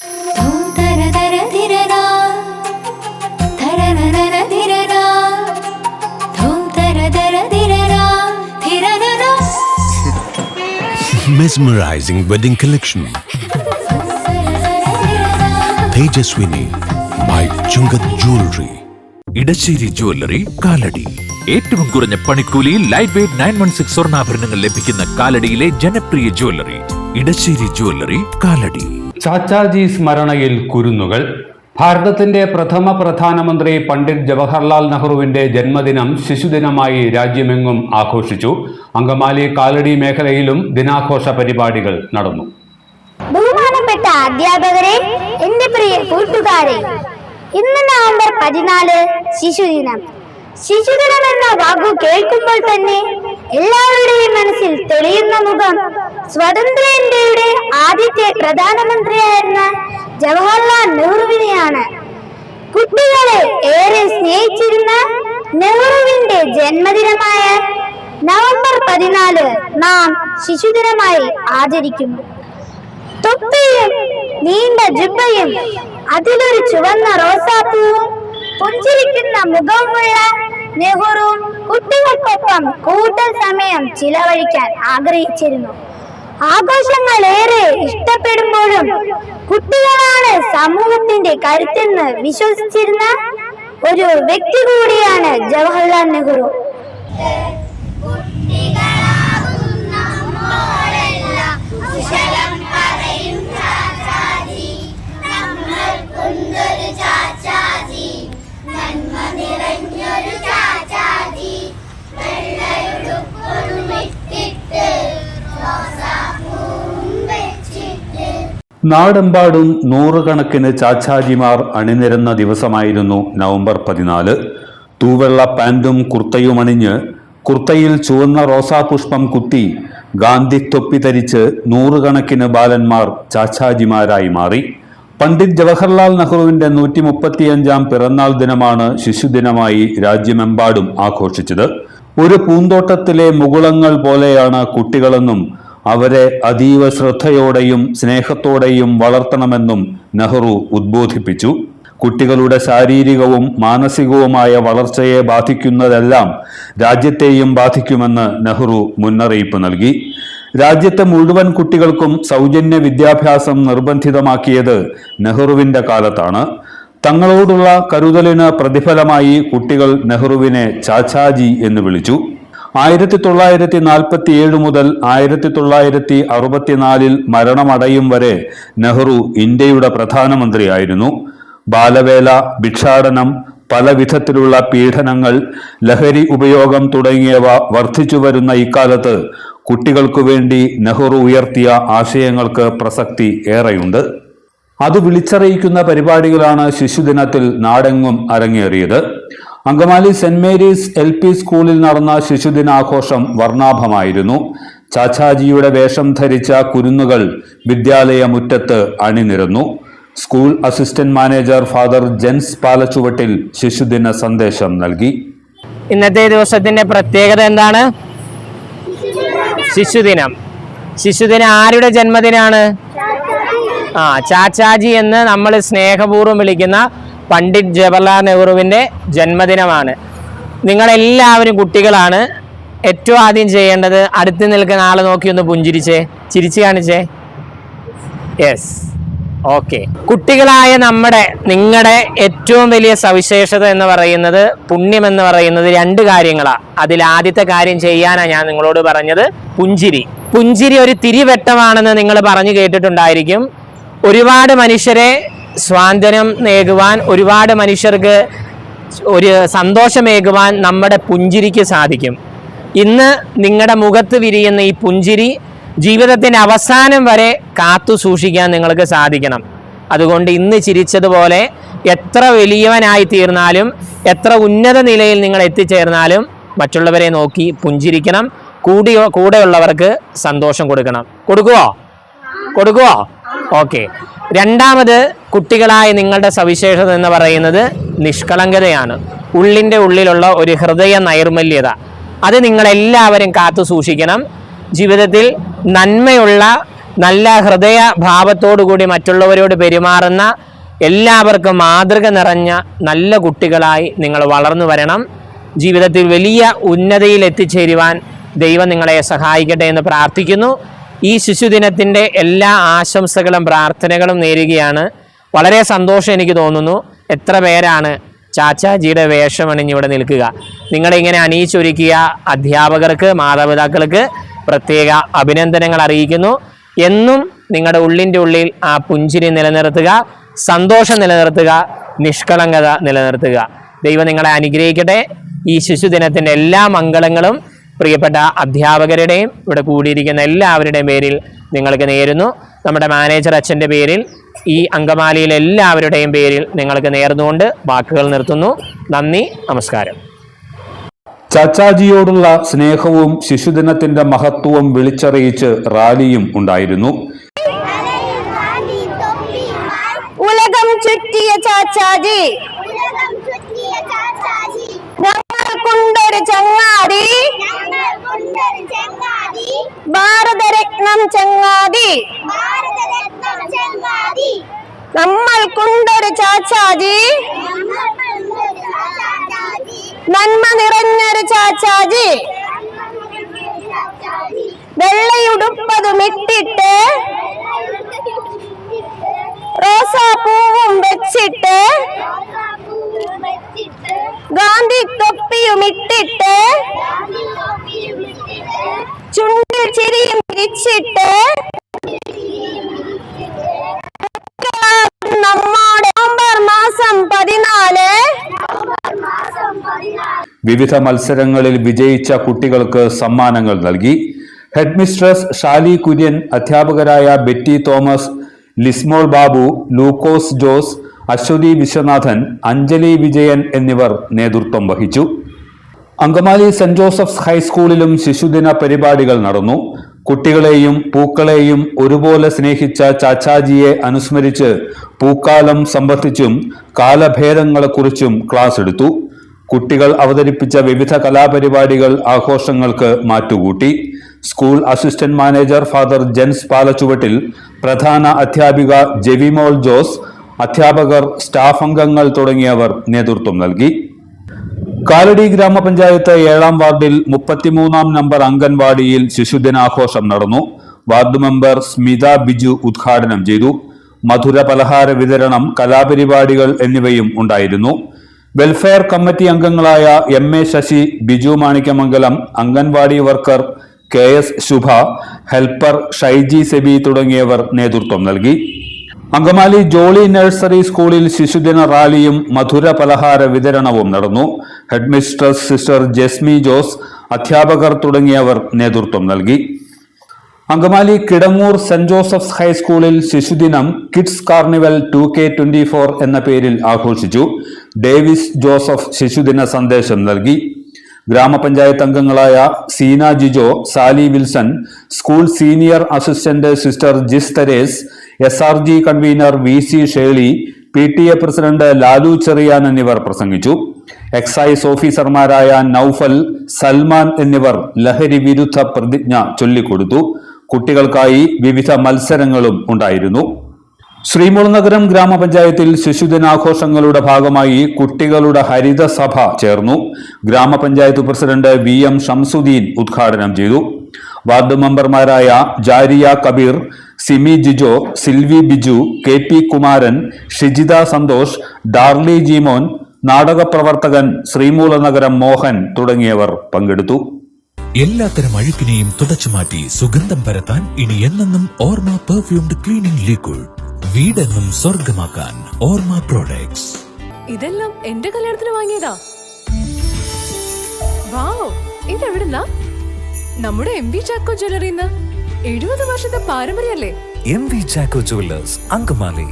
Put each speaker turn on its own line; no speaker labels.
Mesmerizing wedding collection. Tejaswini by Chungat Jewelry.
Edasseri jewellery Kalady. ഏറ്റവും കുറഞ്ഞ പണിക്കൂലിയിൽ ലൈറ്റ് വെയ്റ്റ് 916 സ്വർണ്ണാഭരണങ്ങൾ ലഭിക്കുന്ന കാലടിയിലെ ജനപ്രിയ ജ്വല്ലറി ഇടശ്ശേരി ജ്വല്ലറി കാലടി.
ചാച്ചാജി സ്മരണയിൽ കുരുന്നുകൾ. ഭാരതത്തിന്റെ പ്രഥമ പ്രധാനമന്ത്രി പണ്ഡിറ്റ് ജവഹർലാൽ നെഹ്റുവിന്റെ ജന്മദിനം ശിശുദിനമായി രാജ്യമെങ്ങും ആഘോഷിച്ചു. അങ്കമാലി കാലടി മേഖലയിലും ദിനാഘോഷ പരിപാടികൾ നടന്നു.
ബഹുമാനപ്പെട്ട അധ്യാപകരെ, എന്റെ പ്രിയ കൂട്ടുകാരെ, ഇന്ന് നവംബർ 14 ശിശുദിനം. ശിശുദിനം എന്ന വാക്കു കേൾക്കുമ്പോൾ തന്നെ എല്ലാവരുടെയും മനസ്സിൽ തെളിയുന്ന മുഖം സ്വതന്ത്ര ഇന്ത്യയുടെ ആദ്യത്തെ പ്രധാനമന്ത്രിയായിരുന്ന ജവഹർലാൽ നെഹ്റുവിനെയാണ്. കുട്ടികളെ ഏറെ സ്നേഹിച്ചിരുന്ന നെഹ്റുവിന്റെ ജന്മദിനമായ നവംബർ 14 നാം ശിശുദിനമായി ആചരിക്കുന്നു. തൊപ്പിയും നീണ്ട ജുബ്ബയും അതിലൊരു ചുവന്ന റോസാപ്പൂവും പുഞ്ചിരിക്കുന്ന മുഖവുമുള്ള നെഹ്റു കുട്ടികൾക്കൊപ്പം കൂടുതൽ സമയം ചിലവഴിക്കാൻ ആഗ്രഹിച്ചിരുന്നു. ആഘോഷങ്ങൾ ഏറെ ഇഷ്ടപ്പെടുമ്പോഴും കുട്ടികളാണ് സമൂഹത്തിന്റെ കരുത്തെന്ന് വിശ്വസിച്ചിരുന്ന ഒരു വ്യക്തി കൂടിയാണ് ജവഹർലാൽ നെഹ്റു.
നാടെമ്പാടും നൂറുകണക്കിന് ചാച്ചാജിമാർ അണിനിരന്ന ദിവസമായിരുന്നു നവംബർ 14. തൂവെള്ള പാൻറ്റും കുർത്തയുമണിഞ്ഞ് കുർത്തയിൽ ചുവന്ന റോസാപുഷ്പം കുത്തി ഗാന്ധി തൊപ്പി ധരിച്ച് നൂറുകണക്കിന് ബാലന്മാർ ചാച്ചാജിമാരായി മാറി. പണ്ഡിറ്റ് ജവഹർലാൽ നെഹ്റുവിന്റെ 135ാം പിറന്നാൾ ദിനമാണ് ശിശുദിനമായി രാജ്യമെമ്പാടും ആഘോഷിച്ചത്. ഒരു പൂന്തോട്ടത്തിലെ മുകുളങ്ങൾ പോലെയാണ് കുട്ടികളെന്നും അവരെ അതീവ ശ്രദ്ധയോടെയും സ്നേഹത്തോടെയും വളർത്തണമെന്നും നെഹ്റു ഉദ്ബോധിപ്പിച്ചു. കുട്ടികളുടെ ശാരീരികവും മാനസികവുമായ വളർച്ചയെ ബാധിക്കുന്നതെല്ലാം രാജ്യത്തെയും ബാധിക്കുമെന്ന് നെഹ്റു മുന്നറിയിപ്പ് നൽകി. രാജ്യത്തെ മുഴുവൻ കുട്ടികൾക്കും സൗജന്യ വിദ്യാഭ്യാസം നിർബന്ധിതമാക്കിയത് നെഹ്റുവിന്റെ കാലത്താണ്. തങ്ങളോടുള്ള കരുതലിന് പ്രതിഫലമായി കുട്ടികൾ നെഹ്റുവിനെ ചാച്ചാജി എന്ന് വിളിച്ചു. 1947 മുതൽ 1964 മരണമടയും വരെ നെഹ്റു ഇന്ത്യയുടെ പ്രധാനമന്ത്രിയായിരുന്നു. ബാലവേല, ഭിക്ഷാടനം, പല വിധത്തിലുള്ള പീഡനങ്ങൾ, ലഹരി ഉപയോഗം തുടങ്ങിയവ വർദ്ധിച്ചു വരുന്ന ഇക്കാലത്ത് കുട്ടികൾക്കു വേണ്ടി നെഹ്റു ഉയർത്തിയ ആശയങ്ങൾക്ക് പ്രസക്തി ഏറെയുണ്ട്. അത് വിളിച്ചറിയിക്കുന്ന പരിപാടികളാണ് ശിശുദിനത്തിൽ നാടെങ്ങും അരങ്ങേറിയത്. അങ്കമാലി സെന്റ് മേരീസ് LP സ്കൂളിൽ നടന്ന ശിശുദിനാഘോഷം വർണ്ണാഭമായിരുന്നു. ചാച്ചാജിയുടെ വേഷം ധരിച്ച കുരുന്നുകൾ വിദ്യാലയ മുറ്റത്ത് അണിനിരന്നു. School assistant manager father Jens Palachuvattil ശിശുദിന സന്ദേശം നൽകി.
ഇന്നത്തെ ദിവസത്തിന്റെ പ്രത്യേകത എന്താണ്? ശിശുദിനം. ശിശുദിനം ആരുടെ ജന്മദിനാണ്? ചാച്ചാജി എന്ന് നമ്മൾ സ്നേഹപൂർവ്വം വിളിക്കുന്ന പണ്ഡിറ്റ് ജവഹർലാൽ നെഹ്റുവിൻ്റെ ജന്മദിനമാണ്. നിങ്ങളെല്ലാവരും കുട്ടികളാണ്. ഏറ്റവും ആദ്യം ചെയ്യേണ്ടത് അടുത്ത് നിൽക്കുന്ന ആളെ നോക്കി ഒന്ന് പുഞ്ചിരിച്ചേ, ചിരിച്ച് കാണിച്ചേ. Yes, okay. കുട്ടികളായ നിങ്ങളുടെ ഏറ്റവും വലിയ സവിശേഷത എന്ന് പറയുന്നത്, പുണ്യം എന്ന് പറയുന്നത് 2 കാര്യങ്ങളാണ്. അതിൽ ആദ്യത്തെ കാര്യം ചെയ്യാനാണ് ഞാൻ നിങ്ങളോട് പറഞ്ഞത്, പുഞ്ചിരി. പുഞ്ചിരി ഒരു തിരിവെട്ടമാണെന്ന് നിങ്ങൾ പറഞ്ഞു കേട്ടിട്ടുണ്ടായിരിക്കും. ഒരുപാട് മനുഷ്യരെ സ്വാതന്ത്ര്യം നേകുവാൻ, ഒരുപാട് മനുഷ്യർക്ക് ഒരു സന്തോഷമേകുവാൻ നമ്മുടെ പുഞ്ചിരിക്ക് സാധിക്കും. ഇന്ന് നിങ്ങളുടെ മുഖത്ത് വിരിയുന്ന ഈ പുഞ്ചിരി ജീവിതത്തിൻ്റെ അവസാനം വരെ കാത്തു സൂക്ഷിക്കാൻ നിങ്ങൾക്ക് സാധിക്കണം. അതുകൊണ്ട് ഇന്ന് ചിരിച്ചതുപോലെ എത്ര വലിയവനായി തീർന്നാലും, എത്ര ഉന്നത നിലയിൽ നിങ്ങൾ എത്തിച്ചേർന്നാലും മറ്റുള്ളവരെ നോക്കി പുഞ്ചിരിക്കണം. കൂടെയുള്ളവർക്ക് സന്തോഷം കൊടുക്കണം. കൊടുക്കുവോ? ഓക്കെ. രണ്ടാമത്, കുട്ടികളായ നിങ്ങളുടെ സവിശേഷത എന്ന് പറയുന്നത് നിഷ്കളങ്കതയാണ്. ഉള്ളിൻ്റെ ഉള്ളിലുള്ള ഒരു ഹൃദയ നൈർമല്യത, അത് നിങ്ങളെല്ലാവരും കാത്തു സൂക്ഷിക്കണം. ജീവിതത്തിൽ നന്മയുള്ള നല്ല ഹൃദയ ഭാവത്തോടു കൂടി മറ്റുള്ളവരോട് പെരുമാറുന്ന, എല്ലാവർക്കും മാതൃക നിറഞ്ഞ നല്ല കുട്ടികളായി നിങ്ങൾ വളർന്നു വരണം. ജീവിതത്തിൽ വലിയ ഉന്നതിയിൽ എത്തിച്ചേരുവാൻ ദൈവം നിങ്ങളെ സഹായിക്കട്ടെ എന്ന് പ്രാർത്ഥിക്കുന്നു. ഈ ശിശുദിനത്തിൻ്റെ എല്ലാ ആശംസകളും പ്രാർത്ഥനകളും നേരുകയാണ്. വളരെ സന്തോഷം എനിക്ക് തോന്നുന്നു. എത്ര പേരാണ് ചാച്ചാജിയുടെ വേഷമണിഞ്ഞ് ഇവിടെ നിൽക്കുക. നിങ്ങളിങ്ങനെ അണിയിച്ചൊരുക്കിയ അധ്യാപകർക്ക്, മാതാപിതാക്കൾക്ക് പ്രത്യേക അഭിനന്ദനങ്ങൾ അറിയിക്കുന്നു. എന്നും നിങ്ങളുടെ ഉള്ളിൻ്റെ ഉള്ളിൽ ആ പുഞ്ചിരി നിലനിർത്തുക, സന്തോഷം നിലനിർത്തുക, നിഷ്കളങ്കത നിലനിർത്തുക. ദൈവം നിങ്ങളെ അനുഗ്രഹിക്കട്ടെ. ഈ ശിശുദിനത്തിൻ്റെ എല്ലാ മംഗളങ്ങളും പ്രിയപ്പെട്ട അധ്യാപകരുടെയും ഇവിടെ കൂടിയിരിക്കുന്ന എല്ലാവരുടെയും പേരിൽ നിങ്ങൾക്ക് നേരുന്നു. നമ്മുടെ മാനേജർ അച്ഛൻ്റെ പേരിൽ, ഈ അങ്കമാലിയിലെ എല്ലാവരുടെയും പേരിൽ നിങ്ങൾക്ക് നേർന്നുകൊണ്ട് വാക്കുകൾ നിർത്തുന്നു. നന്ദി, നമസ്കാരം.
ചാച്ചാജിയോടുള്ള സ്നേഹവും ശിശുദിനത്തിന്റെ മഹത്വവും വിളിച്ചറിയിച്ച് റാലിയും ഉണ്ടായിരുന്നു.
ഉലകം ചുറ്റിയ ചാച്ചാജി, ഞങ്ങൾക്കുണ്ടൊരു ചങ്ങാതി, ഭാരതരത്നം ചങ്ങാതി, നമ്മൾക്കുണ്ടൊരു ചാച്ചാജി, നന്മ നിറഞ്ഞൊരു ചാച്ചാജി, വെള്ളയുടുപ്പതുമിട്ടിട്ട് റോസാപ്പൂവും വെച്ചിട്ട് ഗാന്ധി തൊപ്പിയുമിട്ടിട്ട് ചുണ്ടിൽ ചിരിയും പിരിച്ചിട്ട് നമ്മുടെ നവംബർ മാസം 14
വിവിധ മത്സരങ്ങളിൽ വിജയിച്ച കുട്ടികൾക്ക് സമ്മാനങ്ങൾ നൽകി. ഹെഡ് മിസ്ട്രസ് ഷാലി കുര്യൻ, അധ്യാപകരായ ബെറ്റി തോമസ്, ലിസ്മോൾ ബാബു, ലൂക്കോസ് ജോസ്, അശ്വതി വിശ്വനാഥൻ, അഞ്ജലി വിജയൻ എന്നിവർ നേതൃത്വം വഹിച്ചു. അങ്കമാലി സെന്റ് ജോസഫ്സ് ഹൈസ്കൂളിലും ശിശുദിന പരിപാടികൾ നടന്നു. കുട്ടികളെയും പൂക്കളെയും ഒരുപോലെ സ്നേഹിച്ച ചാച്ചാജിയെ അനുസ്മരിച്ച് പൂക്കാലം സംബന്ധിച്ചും കാലഭേദങ്ങളെക്കുറിച്ചും ക്ലാസ് എടുത്തു. കുട്ടികൾ അവതരിപ്പിച്ച വിവിധ കലാപരിപാടികൾ ആഘോഷങ്ങൾക്ക് മാറ്റുകൂട്ടി. School assistant manager father Jens Palachuvattil, പ്രധാന അധ്യാപിക ജെവിമോൾ ജോസ്, അധ്യാപകർ, സ്റ്റാഫ് അംഗങ്ങൾ തുടങ്ങിയവർ നേതൃത്വം നൽകി. കാലടി ഗ്രാമപഞ്ചായത്ത് 7-ാം വാർഡിൽ 33-ാം നമ്പർ അംഗൻവാടിയിൽ ശിശുദിനാഘോഷം നടന്നു. വാർഡ് മെമ്പർ സ്മിത ബിജു ഉദ്ഘാടനം ചെയ്തു. മധുര പലഹാര വിതരണം, കലാപരിപാടികൾ എന്നിവയും ഉണ്ടായിരുന്നു. വെൽഫെയർ കമ്മിറ്റി അംഗങ്ങളായ MA Sasi, Biju Manikyamangalam, anganwadi worker KS Shubha, helper Shaiji Sebi തുടങ്ങിയവർ നേതൃത്വം നൽകി. അങ്കമാലി ജോളി നഴ്സറി സ്കൂളിൽ ശിശുദിന റാലിയും മധുര പലഹാര വിതരണവും നടന്നു. Head mistress sister Jesmi Jose, അധ്യാപകർ തുടങ്ങിയവർ നേതൃത്വം നൽകി. അങ്കമാലി കിടങ്ങൂർ സെന്റ് ജോസഫ്സ് ഹൈസ്കൂളിൽ ശിശുദിനം കിഡ്സ് കാർണിവൽ 2K24 എന്ന പേരിൽ ആഘോഷിച്ചു. ഡേവിസ് ജോസഫ് ശിശുദിന സന്ദേശം നൽകി. ഗ്രാമപഞ്ചായത്ത് അംഗങ്ങളായ Seena Jijo, Sali Wilson, school senior assistant sister Jis Therese, SRG convener VC Shelly, PTA president Lalu Cherian എന്നിവർ പ്രസംഗിച്ചു. എക്സൈസ് ഓഫീസർമാരായ നൌഫൽ, സൽമാൻ എന്നിവർ ലഹരി വിരുദ്ധ പ്രതിജ്ഞ ചൊല്ലിക്കൊടുത്തു. കുട്ടികൾക്കായി വിവിധ മത്സരങ്ങളും ഉണ്ടായിരുന്നു. ശ്രീമുളനഗരം ഗ്രാമപഞ്ചായത്തിൽ ശിശുദിനാഘോഷങ്ങളുടെ ഭാഗമായി കുട്ടികളുടെ ഹരിത സഭ ചേർന്നു. ഗ്രാമപഞ്ചായത്ത് പ്രസിഡന്റ് VM ഷംസുദ്ദീൻ ഉദ്ഘാടനം ചെയ്തു. വാർഡ് മെമ്പർമാരായ ജാരിയ കബീർ, സിമി ജിജോ, സിൽവി ബിജു, KP കുമാരൻ, ഷിജിത സന്തോഷ്, ഡാർലി ജീമോൻ, നാടകപ്രവർത്തകൻ ശ്രീമൂലനഗരം മോഹൻ തുടങ്ങിയവർ പങ്കെടുത്തു.
എല്ലാത്തരം അഴുക്കിനെയും തുടച്ചുമാറ്റി സുഗന്ധം പരത്താൻ ഇനി എന്നെന്നും ഓർമ്മ പെർഫ്യൂംഡ് ക്ലീനിംഗ് ലിക്വിഡ്. വീടെന്നും സ്വർഗമാക്കാൻ ഓർമ്മ പ്രോഡക്ട്സ്.
ഇതെല്ലാം എന്റെ കല്യാണത്തിന് വാങ്ങിയതാ. വാവ്, ഇതെവിടുന്നാ? നമ്മുടെ MV ചാക്കോ ജ്വല്ലറിന്ന്. 70 വർഷത്തെ പാരമ്പര്യല്ലേ?
MV Chacko jewellers, Angamaly.